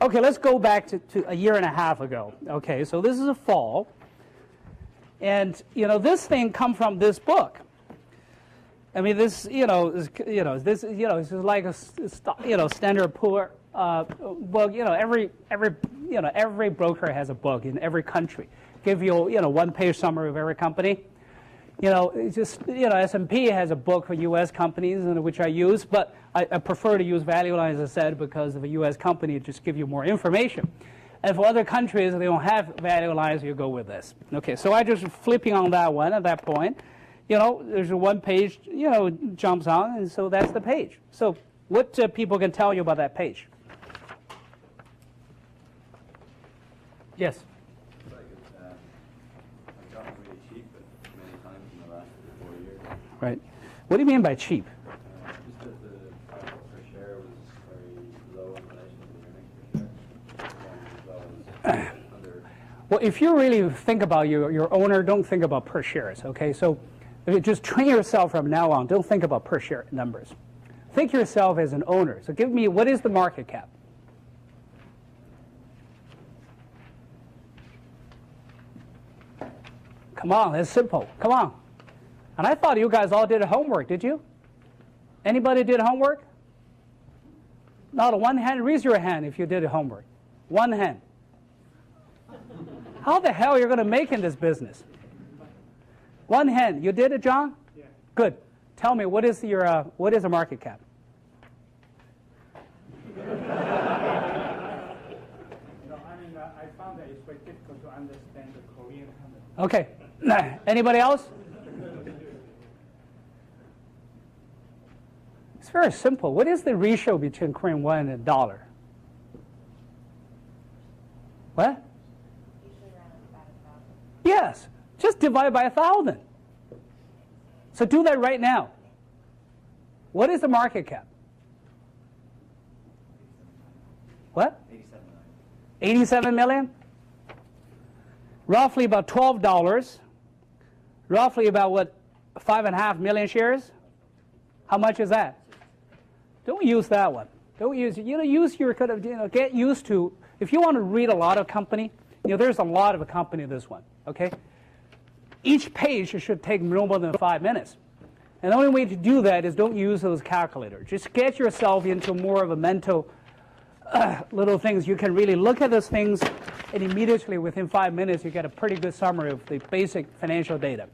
Okay, let's go back to a year and a half ago. Okay, so this is a fall. And, this thing come from this book. I mean, this, is like a, Standard Poor book. Every broker has a book in every country. Give you, one-page summary of every company. S&P has a book for U.S. companies, which I use, but I prefer to use Value Line, as I said, because of a U.S. company, it just gives you more information. And for other countries, they don't have value lines, you go with this. Okay, so I just flipping on that one at that point. There's a one page, jumps on, and so that's the page. So what people can tell you about that page? Yes? It's like it's gotten really cheap many times in the last 4 years. Right. What do you mean by cheap? Just that the price per share was very low in relation to the earnings per share. Well, if you really think about your owner, don't think about per shares, okay? So if you just train yourself from now on, don't think about per share numbers. Think yourself as an owner. So give me, what is the market cap? Come on, it's simple. Come on. And I thought you guys all did homework, did you? Anybody did homework? Not one hand. Raise your hand if you did homework. One hand. How the hell are you going to make in this business? One hand. You did it, John? Yeah. Good. Tell me, what is the market cap? I found that it's very difficult to understand the Korean company. Okay. Anybody else? It's very simple. What is the ratio between Korean won and dollar? What? Usually around about 1,000. Yes. Just divide by 1,000. So do that right now. What is the market cap? What? 87 million? Roughly about $12. Roughly about what? 5.5 million shares? How much is that? Don't use that one. Don't use, use your kind of, get used to, if you want to read a lot of company, there's a lot of a company in this one, okay? Each page should take no more than 5 minutes. And the only way to do that is don't use those calculators. Just get yourself into more of a mental little things. You can really look at those things, and immediately within 5 minutes, you get a pretty good summary of the basic financial data.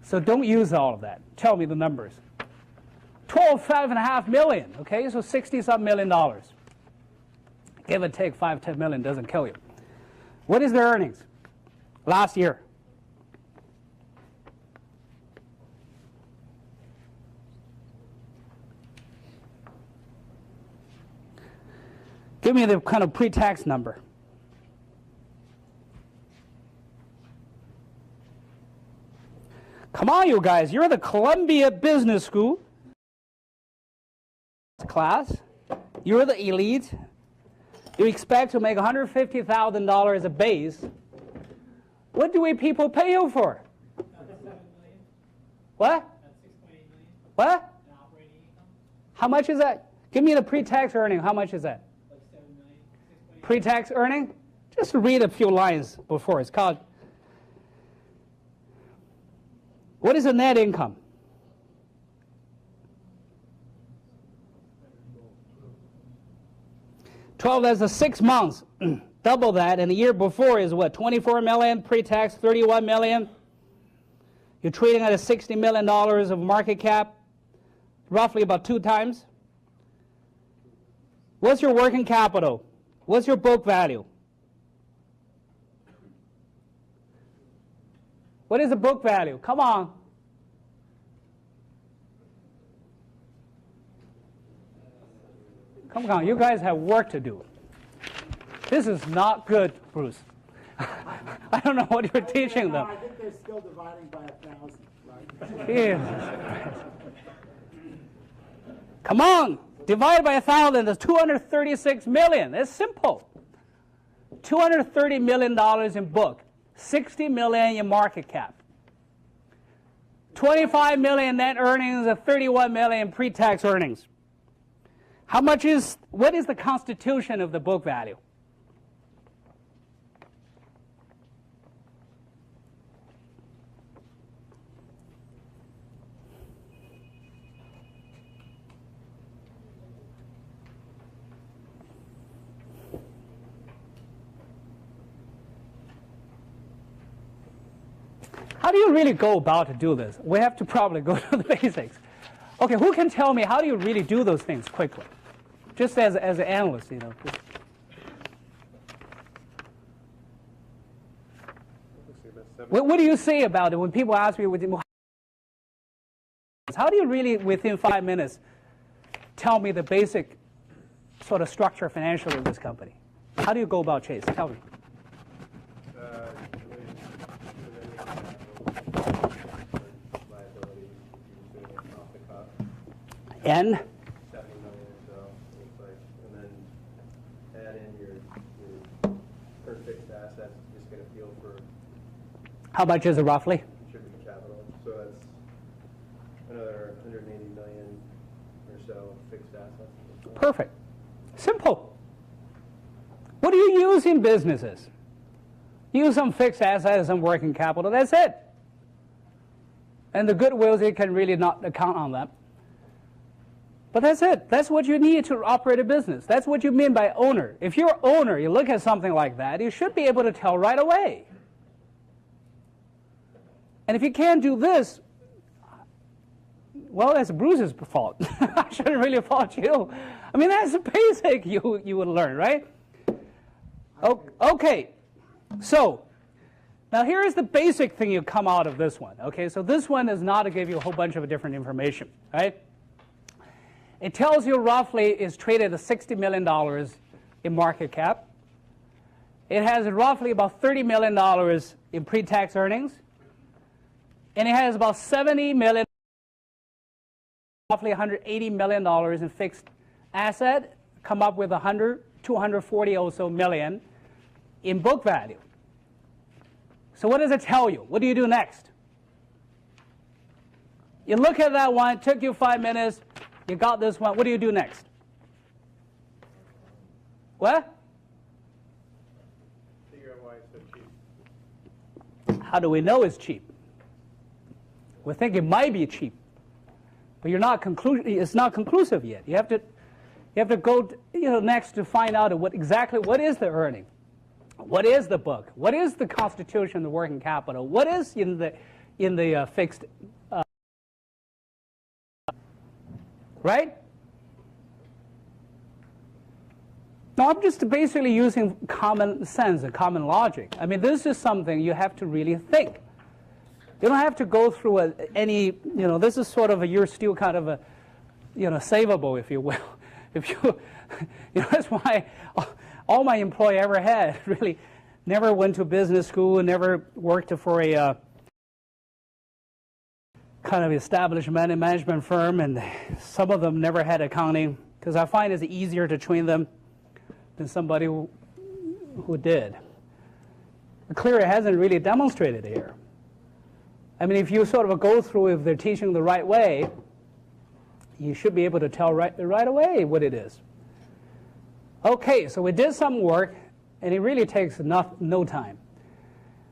So don't use all of that. Tell me the numbers. 5.5 million, okay? So $60-some million. Give or take 5-10 million doesn't kill you. What is their earnings last year? Give me the kind of pre-tax number. Come on, you guys. You're the Columbia Business School class. You're the elite. You expect to make $150,000 a base. What do we people pay you for? What? What? How much is that? Give me the pre-tax earning. How much is that? Pre-tax earning? Just read a few lines before. It's called, what is the net income? That's the 6 months. Double that. And the year before is what? 24 million, pre-tax 31 million. You're trading at a $60 million of market cap, roughly about 2 times. What's your working capital? What's your book value? What is the book value? Come on. Come on, you guys have work to do. This is not good, Bruce. I don't know what you're teaching them. I think they're still dividing by 1,000, right? Jesus. Come on. Divide by 1,000, that's 236 million. It's simple. $230 million in book, 60 million in market cap, 25 million net earnings, and 31 million pre-tax earnings. What is the constitution of the book value? How do you really go about to do this? We have to probably go to the basics. Okay, who can tell me how do you really do those things quickly? Just as an analyst, you know. What do you say about it when people ask me, how do you really, within 5 minutes, tell me the basic sort of structure financially of this company? How do you go about, Chase? Tell me. And 70 million or so, looks like, and then add in your current fixed assets, just get a feel for how much is it roughly? contributing capital. So that's another 180 million or so fixed assets. Perfect. Simple. What do you use in businesses? Use some fixed assets, some working capital. That's it. And the goodwills, you can really not account on them. But that's it. That's what you need to operate a business. That's what you mean by owner. If you're owner, you look at something like that, you should be able to tell right away. And if you can't do this, well, that's Bruce's fault. I shouldn't really fault you. I mean, that's the basic you would learn, right? Okay. So now here is the basic thing you come out of this one. Okay, so this one is not to give you a whole bunch of different information, right? It tells you roughly it's traded at $60 million in market cap. It has roughly about $30 million in pre-tax earnings. And it has about $70 million, roughly $180 million in fixed asset, come up with 240 or so million in book value. So what does it tell you? What do you do next? You look at that one, it took you 5 minutes, you got this one, what do you do next? What? Figure out why it's so cheap. How do we know it's cheap? We think it might be cheap, but it's not conclusive yet. You have to go next to find out what is the earning, what is the book, what is the constitution of the working capital, what is in the fixed, right? Now I'm just basically using common sense and common logic. I mean, this is something you have to really think. You don't have to go through this is sort of you're still kind of savable, if you will. If you, that's why all my employee ever had really never went to business school and never worked for a kind of established management firm, and some of them never had accounting, because I find it's easier to train them than somebody who did. Clearly, it hasn't really demonstrated here. I mean, if you sort of go through, if they're teaching the right way, you should be able to tell right away what it is. Okay, so we did some work, and it really takes no time.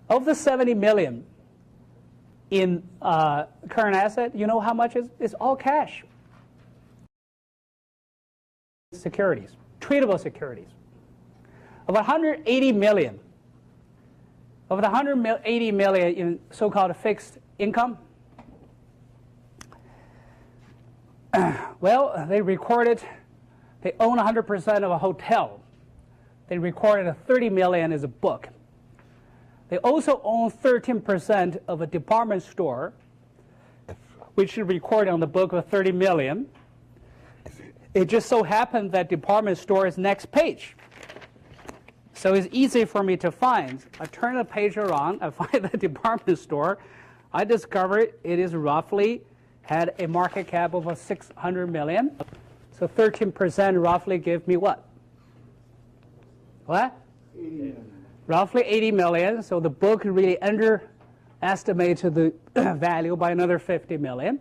Of the 70 million in current asset, you know how much is? It's all cash. Securities, tradable securities. Of 180 million, of the 180 million in so-called fixed income, well, they own 100% of a hotel. They recorded a 30 million as a book. They also own 13% of a department store, which is recorded on the book of 30 million. It just so happened that department store is next page. So it's easy for me to find. I turn the page around, I find the department store. I discover it is roughly had a market cap of 600 million. So 13% roughly give me what? What? 80 million. Roughly 80 million. So the book really underestimated the value by another 50 million.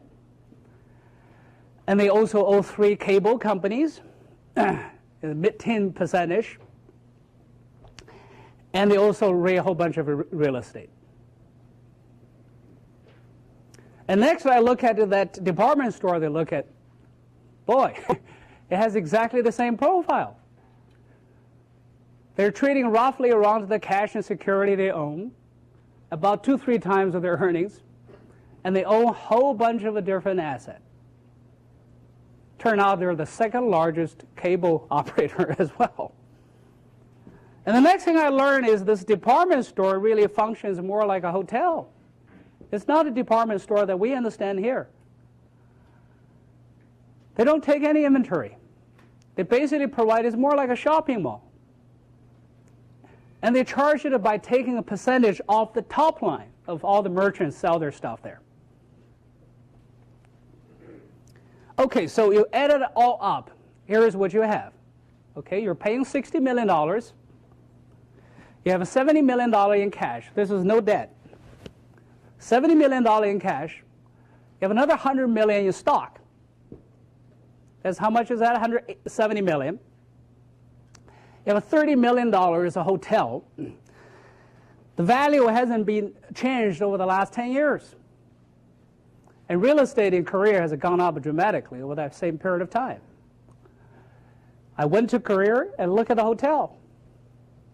And they also own 3 cable companies. mid-10 percentage. And they also rate a whole bunch of real estate. And next, I look at that department store. They look at, boy, it has exactly the same profile. They're trading roughly around the cash and security they own, about 2-3 times of their earnings, and they own a whole bunch of a different asset. Turn out they're the second largest cable operator as well. And the next thing I learned is this department store really functions more like a hotel. It's not a department store that we understand here. They don't take any inventory. They basically provide, it's more like a shopping mall. And they charge it by taking a percentage off the top line of all the merchants sell their stuff there. Okay, so you add it all up. Here is what you have. Okay, you're paying $60 million. You have a $70 million in cash. This is no debt. $70 million in cash. You have another $100 million in stock. That's how much is that? $170 million. You have a $30 million as a hotel. The value hasn't been changed over the last 10 years. And real estate in Korea has gone up dramatically over that same period of time. I went to Korea and looked at the hotel.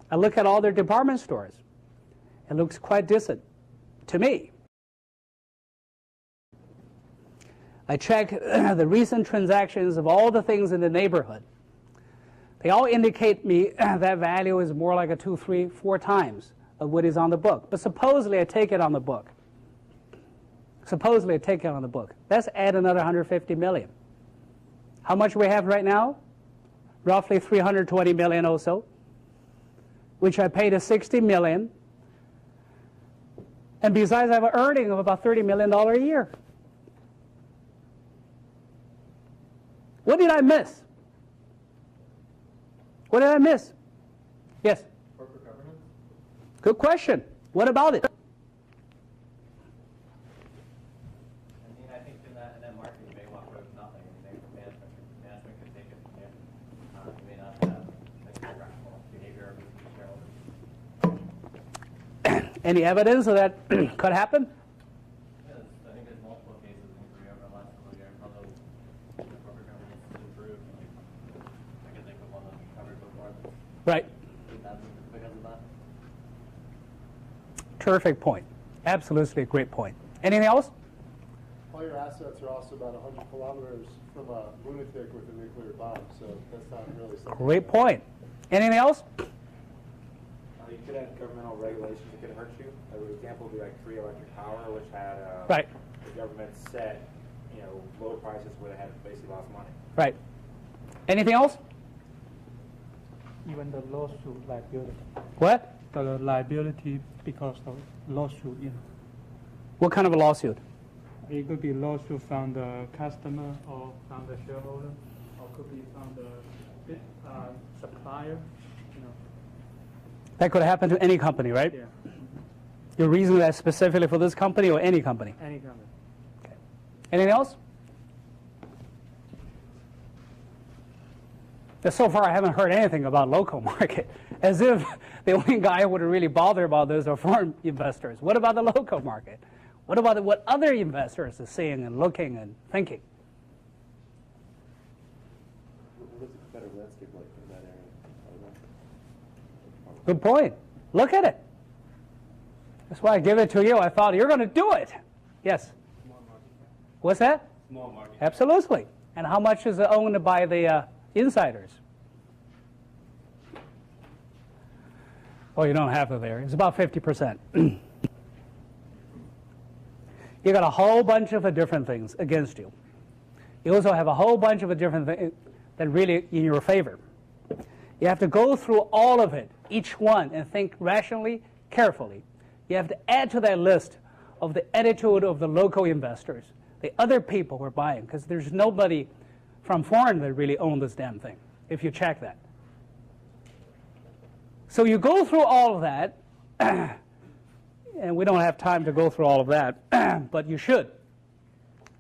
I look at all their department stores. It looks quite decent to me. I check the recent transactions of all the things in the neighborhood. They all indicate me that value is more like a 2, 3, 4 times of what is on the book. But supposedly I take it on the book. Supposedly I take it on the book. Let's add another $150 million. How much we have right now? Roughly $320 million or so, which I paid a $60 million. And besides, I have an earning of about $30 million a year. What did I miss? What did I miss? Yes? Corporate governance? Good question. What about it? I mean, I think in that market you may walk away with nothing. Management could take it from you. You may not have the rational behavior of shareholders. Any evidence of that could happen? Yes, I think there's multiple cases in Korea over the last couple of years, although the corporate governance has improved. I can think of one that we covered before. Right. That's because of that. Terrific point. Absolutely a great point. Anything else? All your assets are also about 100 kilometers from a lunatic with a nuclear bomb, so that's not really something. Great point. Anything else? You could have governmental regulations that could hurt you. An example would be like Korea Electric Power, which had Right. the government set, low prices where they had basically lost money. Right. Anything else? Even the lawsuit liability. What? The liability because of lawsuit, What kind of a lawsuit? It could be lawsuit from the customer or from the shareholder, or could be from the supplier, That could happen to any company, right? Yeah, You're reasoning that specifically for this company or any company? any company. Okay. Anything else? So far, I haven't heard anything about local market, as if the only guy who would really bother about this are foreign investors. What about the local market? What about what other investors are seeing and looking and thinking? What is the competitive landscape like in that area? Good point. Look at it. That's why I give it to you. I thought you're going to do it. Yes? What's that? Small market. Absolutely. And how much is it owned by the insiders? Oh, you don't have it there. It's about 50%. You got a whole bunch of different things against you. You also have a whole bunch of different things that really in your favor. You have to go through all of it, each one, and think rationally, carefully. You have to add to that list of the attitude of the local investors, the other people who are buying, because there's nobody from foreign that really own this damn thing, if you check that. So you go through all of that, and we don't have time to go through all of that, but you should.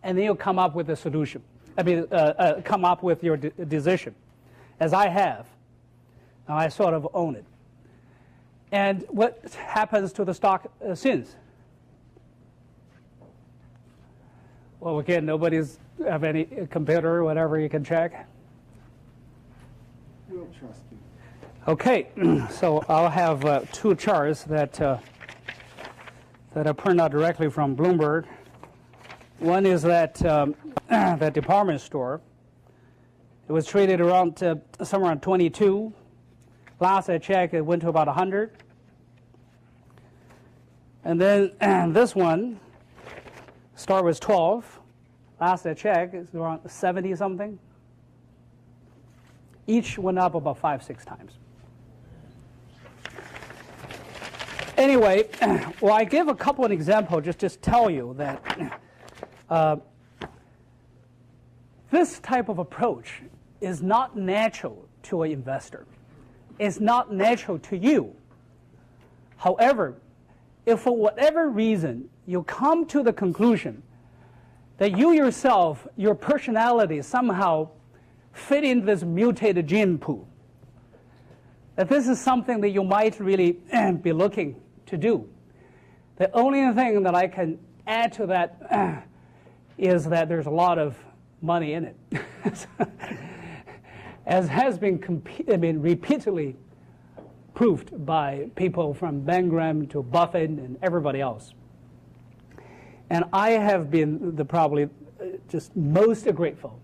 And then you'll come up with a solution. Come up with your decision. as I have. Now I sort of own it. And what happens to the stock since? Well, again, nobody's have any computer or whatever you can check. We'll trust you. Okay, so I'll have two charts that are printed out directly from Bloomberg. One is that that department store. It was traded around somewhere around 22. Last I checked, it went to about 100. And then this one, start was 12. Last I checked, it's around 70 something. Each went up about 5-6 times. Anyway, well, I give a couple of examples just tell you that this type of approach is not natural to an investor. It's not natural to you. However, if for whatever reason you come to the conclusion that you yourself, your personality somehow fit into this mutated gene pool, that this is something that you might really be looking to do, the only thing that I can add to that is that there's a lot of money in it. As has been repeatedly proved by people from Ben Graham to Buffett and everybody else. And I have been probably just most grateful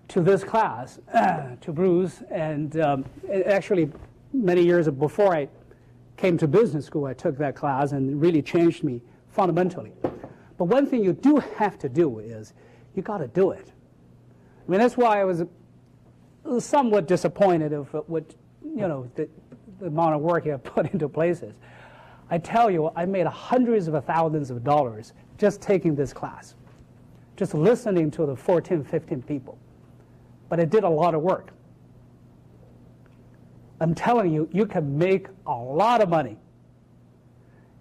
to this class, to Bruce, and actually many years before I came to business school, I took that class and it really changed me fundamentally. But one thing you do have to do is you got to do it. I mean, that's why I was somewhat disappointed of what, the amount of work I put into places. I tell you, I made hundreds of thousands of dollars just taking this class, just listening to the 14, 15 people. But it did a lot of work. I'm telling you, you can make a lot of money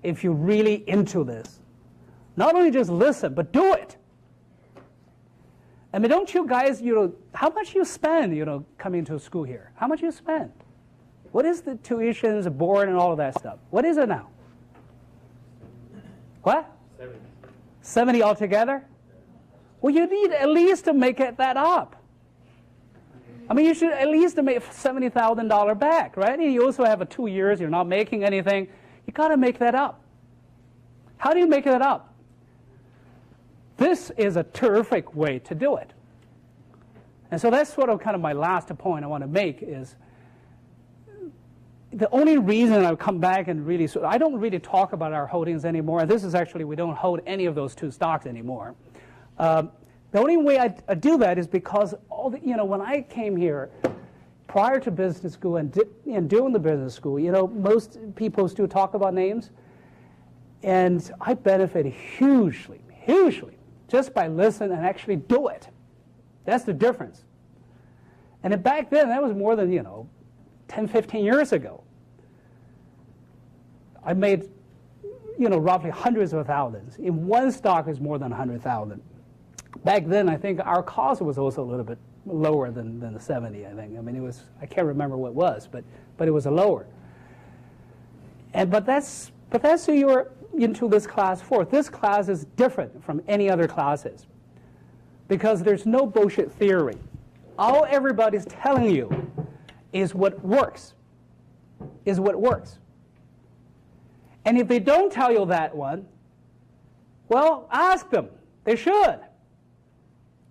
if you're really into this. Not only just listen, but do it. I mean, don't you guys, how much you spend, coming to school here? How much you spend? What is the tuitions, board, and all of that stuff? What is it now? What? 70 altogether? Well, you need at least to make that up. I mean, you should at least make $70,000 back, right? And you also have 2 years, you're not making anything. You got to make that up. How do you make that up? This is a terrific way to do it. And so that's sort of kind of my last point I want to make is the only reason I've come back and really, I don't really talk about our holdings anymore. This is actually, we don't hold any of those two stocks anymore. The only way I do that is because when I came here prior to business school and doing the business school, most people still talk about names. And I benefited hugely, hugely, just by listening and actually do it. That's the difference. And then back then, that was more than, 10, 15 years ago. I made, roughly hundreds of thousands. In one stock, is more than 100,000. Back then, I think our cost was also a little bit lower than the 70, I think. I mean, it was, I can't remember what it was, but it was a lower. But that's who you're into this class for. This class is different from any other classes because there's no bullshit theory. All everybody's telling you is what works, And if they don't tell you that one, well, ask them. They should.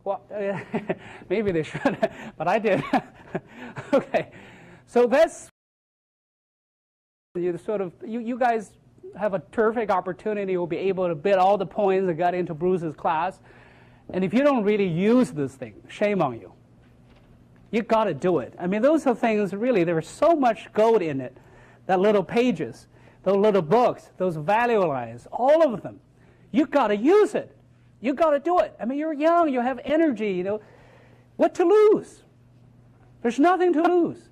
Well, maybe they should, but I did. Okay, so that's you guys have a terrific opportunity. You'll be able to bid all the points that got into Bruce's class. And if you don't really use this thing, shame on you. You got to do it. I mean, those are things really, there's so much gold in it. That little pages, those little books, those value lines, all of them. You got to use it. You got to do it. I mean, you're young, you have energy, What to lose? There's nothing to lose.